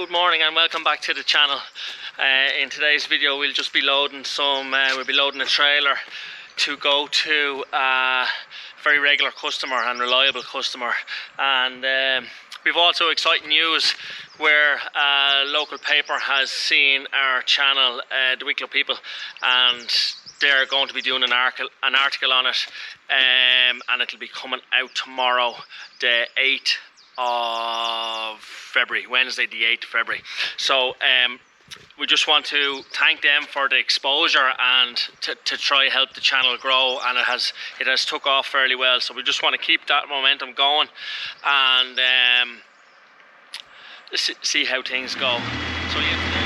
Good morning and welcome back to the channel. In today's video we'll just be loading we'll be loading a trailer to go to a very regular customer and reliable customer, and we've also exciting news where a local paper has seen our channel, the Wicklow people, and they're going to be doing an article on it, and it'll be coming out tomorrow, the 8th of February, Wednesday the 8th of February. So we just want to thank them for the exposure and to try help the channel grow, and it has took off fairly well, so we just want to keep that momentum going and see how things go. So yeah.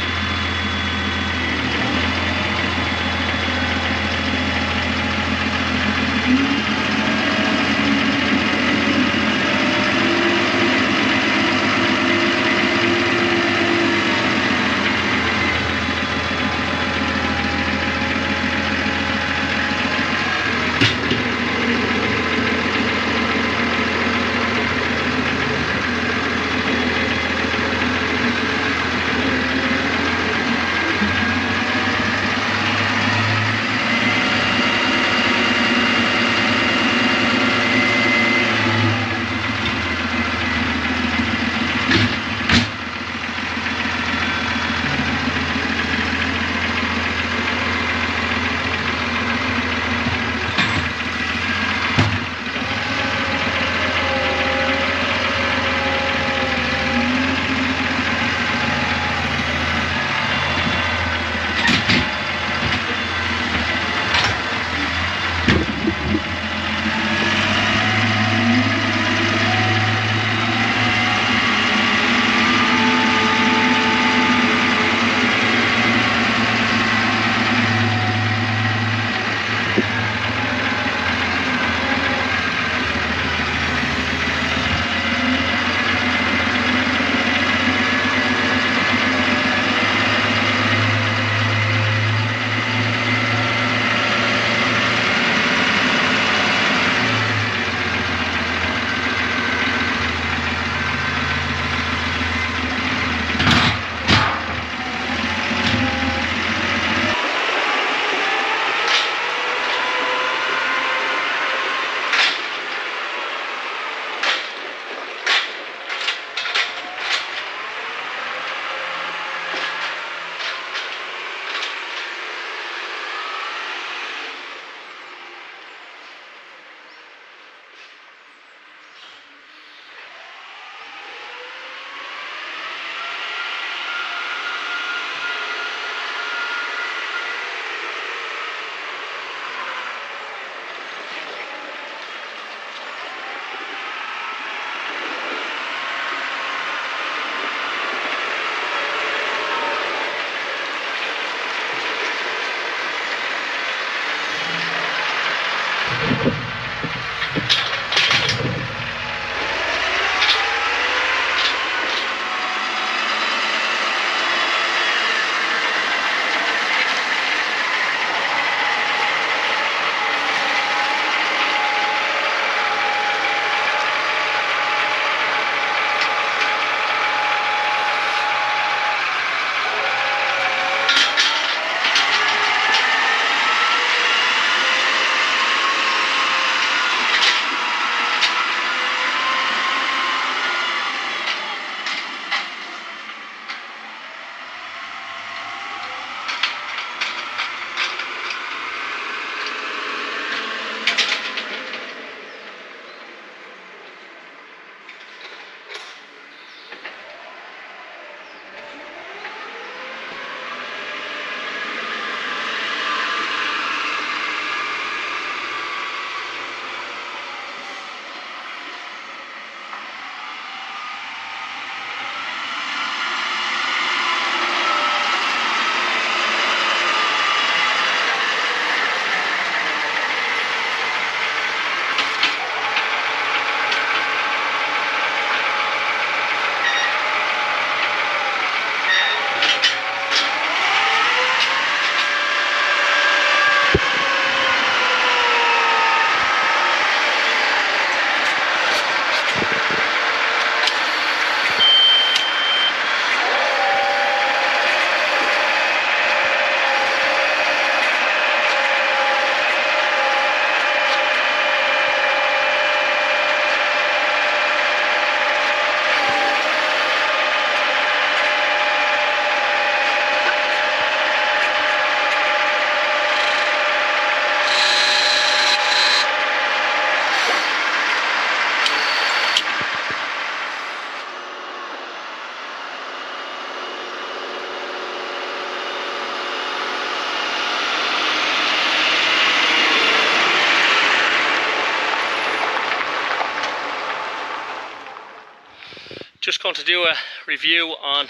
Just going to do a review on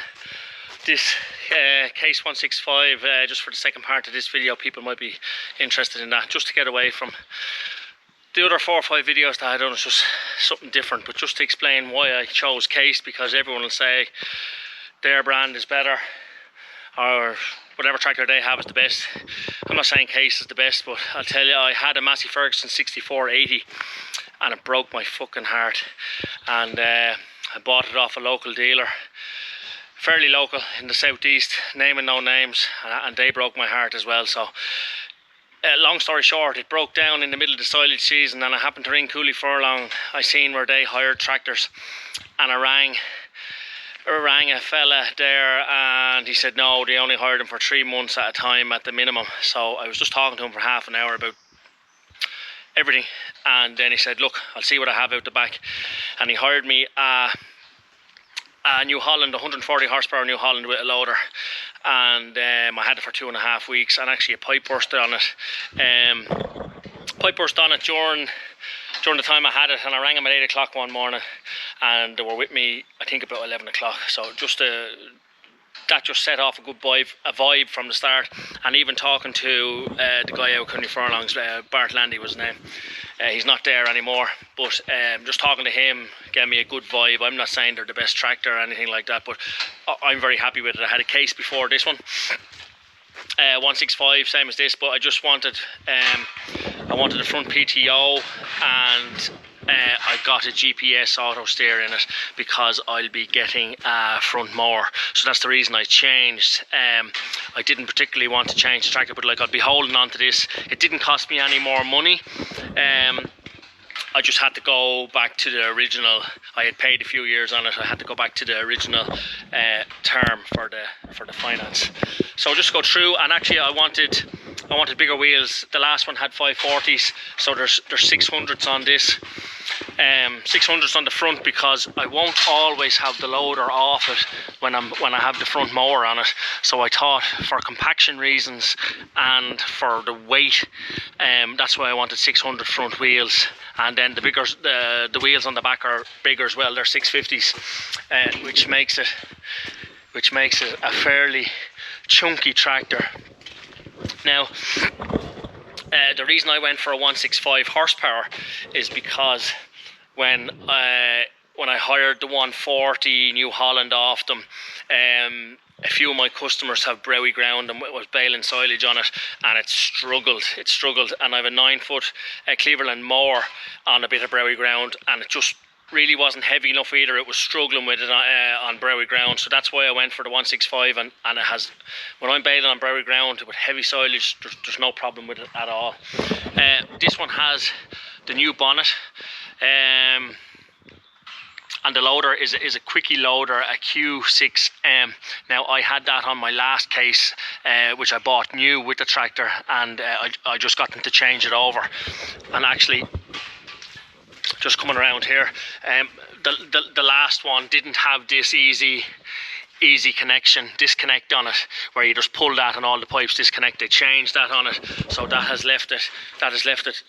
this Case 165 just for the second part of this video. People might be interested in that, just to get away from the other 4 or 5 videos that I done. It's just something different, but just to explain why I chose Case, because everyone will say their brand is better or whatever tractor they have is the best. I'm not saying Case is the best, but I'll tell you, I had a Massey Ferguson 6480 and it broke my fucking heart, and I bought it off a local dealer, fairly local in the southeast, naming no names, and they broke my heart as well. So long story short, it broke down in the middle of the silage season, and I happened to ring Cooley Furlong. I seen where they hired tractors, and I rang a fella there, and he said no, they only hired him for 3 months at a time at the minimum. So I was just talking to him for half an hour about everything, and then he said, look, I'll see what I have out the back, and he hired me a New Holland, 140 horsepower New Holland with a loader, and I had it for 2.5 weeks, and actually a pipe burst on it. During the time I had it, and I rang him at 8 o'clock one morning, and they were with me I think about 11 o'clock. So just that just set off a good vibe from the start. And even talking to the guy out Cooley Furlong's, Bart Landy was his name. He's not there anymore, but just talking to him gave me a good vibe. I'm not saying they're the best tractor or anything like that, but I'm very happy with it. I had a Case before this one, 165, same as this, but I just wanted a front PTO, and I got a GPS auto steer in it because I'll be getting a front mower. So that's the reason I changed. I didn't particularly want to change the tractor, but like, I'd be holding on to this. It didn't cost me any more money. I just had to go back to the original. I had paid a few years on it. I had to go back to the original term for the finance. So just go through, and actually I wanted bigger wheels. The last one had 540s, so there's 600s on this. 600s on the front, because I won't always have the loader off it when I have the front mower on it. So I thought, for compaction reasons and for the weight, that's why I wanted 600 front wheels. And then the wheels on the back are bigger as well. They're 650s, which makes it a fairly chunky tractor. Now, the reason I went for a 165 horsepower is because when I hired the 140 New Holland off them, a few of my customers have browy ground and was baling silage on it, and it struggled, and I have a 9-foot Cleveland mower on a bit of browy ground, and it just really wasn't heavy enough either. It was struggling with it on browy ground, so that's why I went for the 165, and it has, when I'm baling on browy ground with heavy silage, there's no problem with it at all. This one has the new bonnet, and the loader is a quickie loader, a Q6M. Now, I had that on my last Case, which I bought new with the tractor, and I just got them to change it over. And actually, just coming around here, the last one didn't have this easy disconnect on it, where you just pull that and all the pipes disconnect. They changed that on it, so that has left it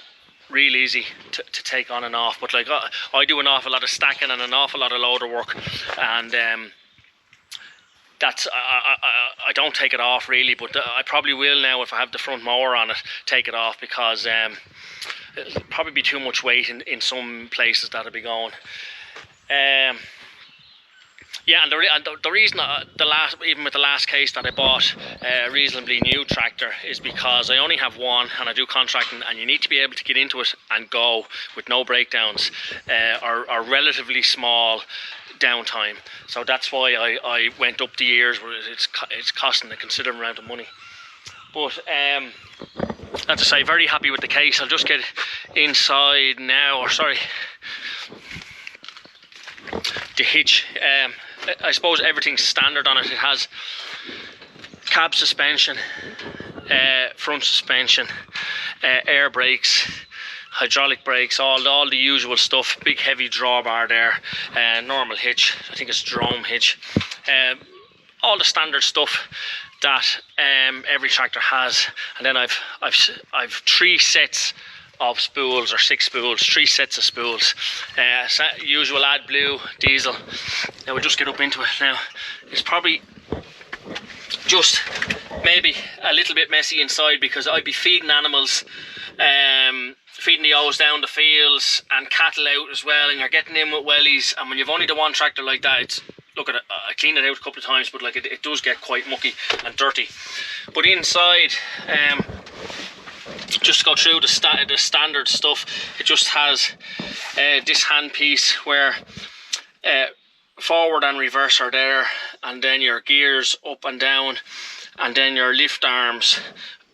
real easy to take on and off. But like, I do an awful lot of stacking and an awful lot of loader work, and that's I don't take it off really, but I probably will now, if I have the front mower on it, take it off, because it'll probably be too much weight in some places that I'll be going. Yeah, and the reason even with the last Case that I bought a reasonably new tractor is because I only have one, and I do contracting, and you need to be able to get into it and go with no breakdowns or relatively small downtime. So that's why I went up the years, where it's costing a considerable amount of money. But as I say, very happy with the Case. I'll just get inside now, or sorry, the hitch. I suppose everything's standard on it. It has cab suspension, front suspension, air brakes, hydraulic brakes, all the usual stuff. Big heavy drawbar there, normal hitch. I think it's drome hitch. All the standard stuff that every tractor has. And then I've 3 sets of spools, or 6 spools, 3 sets of spools. Usual AdBlue diesel, Now we'll just get up into it. Now it's probably just maybe a little bit messy inside because I'd be feeding animals, feeding the ewes down the fields and cattle out as well, and you're getting in with wellies, and when you've only the one tractor like that, it's, look at it, I cleaned it out a couple of times, but like it does get quite mucky and dirty. But inside, just go through the standard stuff. It just has this handpiece where forward and reverse are there, and then your gears up and down, and then your lift arms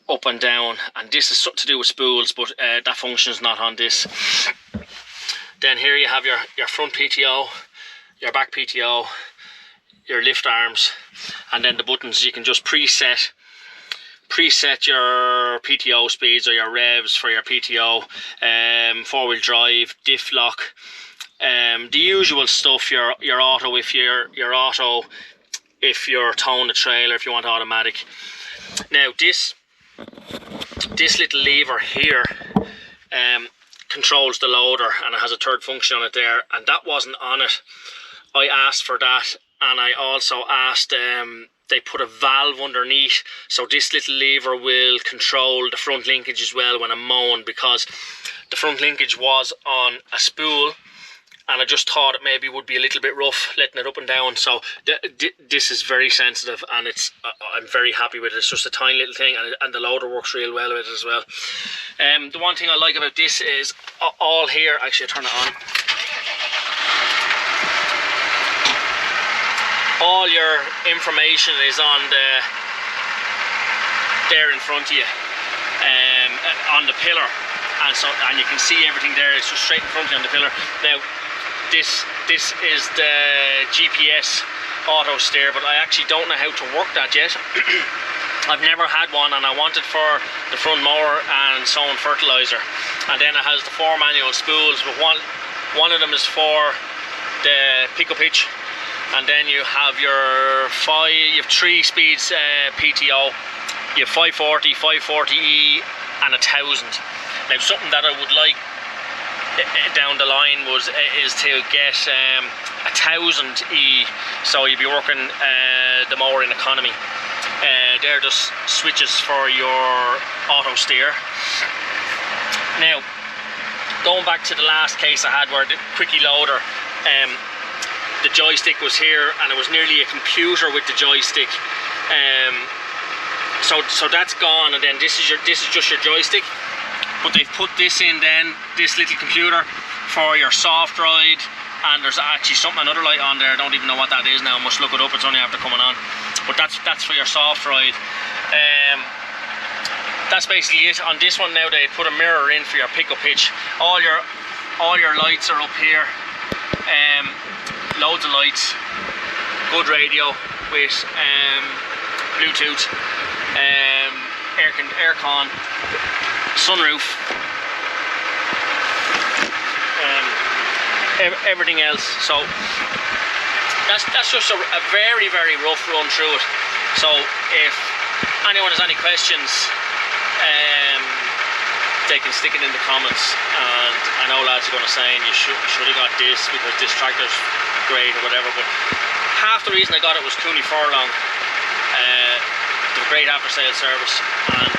up and down, and this is something to do with spools, but that function is not on this. Then here you have your front PTO, your back PTO, your lift arms, and then the buttons. You can just preset your PTO speeds or your revs for your PTO, four-wheel drive, diff lock, the usual stuff, your auto if you're auto, if you're towing the trailer, if you want automatic. Now this little lever here controls the loader, and it has a third function on it there, and that wasn't on it. I asked for that, and I also asked they put a valve underneath, so this little lever will control the front linkage as well when I'm mowing, because the front linkage was on a spool, and I just thought it maybe would be a little bit rough letting it up and down. So this is very sensitive, and it's I'm very happy with it. It's just a tiny little thing, and the loader works real well with it as well. The one thing I like about this is all here, actually I'll turn it on, all your information is on there in front of you, on the pillar, and you can see everything there. It's just straight in front of you on the pillar. Now this is the GPS auto steer, but I actually don't know how to work that yet. I've never had one, and I want it for the front mower and sowing fertilizer. And then it has the 4 manual spools, but one of them is for the pickup hitch, and then you have you have 3 speeds PTO. You have 540, 540E, and 1000. Now something that I would like down the line is to get 1000E, so you'll be working the mower in economy. They're just switches for your auto steer. Now going back to the last case I had where the quickie loader, the joystick was here, and it was nearly a computer with the joystick. So that's gone, and then this is just your joystick. But they've put this in then, this little computer for your soft ride, and there's actually another light on there. I don't even know what that is now, I must look it up, it's only after coming on. But that's for your soft ride. That's basically it. On this one now they put a mirror in for your pickup hitch. All your lights are up here. Loads of lights, good radio with Bluetooth, aircon, sunroof, everything else. So that's just a very, very rough run through it. So if anyone has any questions, they can stick it in the comments, and I know lads are going to say you should have got this because this tractor's great or whatever, but half the reason I got it was Cooney Furlong. They have a great after sales service, and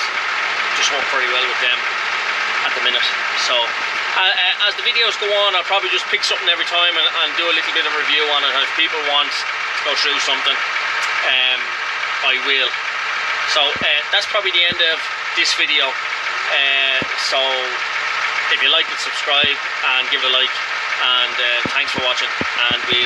just work very well with them at the minute. So as the videos go on, I'll probably just pick something every time and do a little bit of a review on it, and if people want to go through something, I will. So that's probably the end of this video. So if you like it, subscribe and give it a like, and thanks for watching, and we'll